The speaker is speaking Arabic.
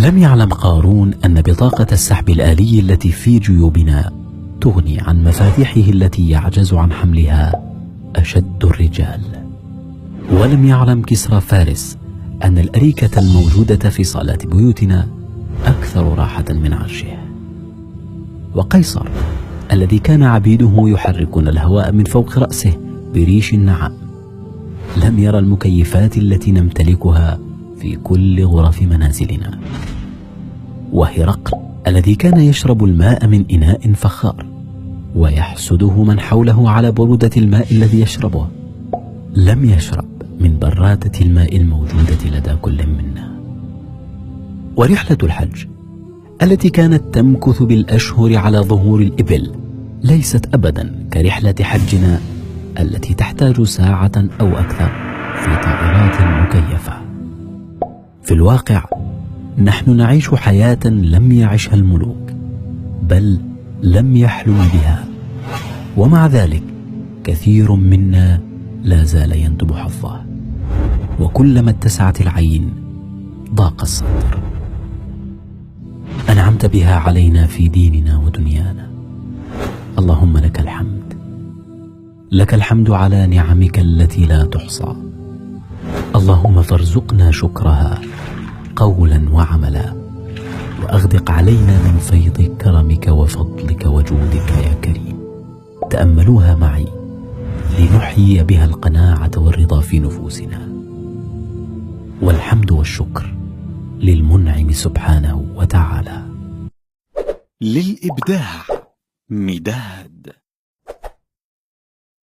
لم يعلم قارون أن بطاقة السحب الآلي التي في جيوبنا تغني عن مفاتيحه التي يعجز عن حملها أشد الرجال. ولم يعلم كسرى فارس أن الأريكة الموجودة في صالات بيوتنا أكثر راحة من عرشه. وقيصر الذي كان عبيده يحركون الهواء من فوق رأسه بريش النعام لم يرى المكيفات التي نمتلكها في كل غرف منازلنا. وهرقل الذي كان يشرب الماء من إناء فخار ويحسده من حوله على برودة الماء الذي يشربه لم يشرب من برادة الماء الموجودة لدى كل منا. ورحلة الحج التي كانت تمكث بالأشهر على ظهور الإبل ليست أبدا كرحلة حجنا التي تحتاج ساعة أو أكثر في طائرات مكيفة. في الواقع نحن نعيش حياة لم يعشها الملوك بل لم يحلم بها، ومع ذلك كثير منا لا زال يندب حظه، وكلما اتسعت العين ضاق الصدر. أنعمت بها علينا في ديننا ودنيانا، اللهم لك الحمد. لك الحمد على نعمك التي لا تحصى، اللهم فارزقنا شكرها قولا وعملا، وأغدق علينا من فيض كرمك وفضلك وجودك يا كريم. تأملوها معي لنحيي بها القناعة والرضا في نفوسنا. والحمد والشكر للمنعم سبحانه وتعالى. للإبداع مداد.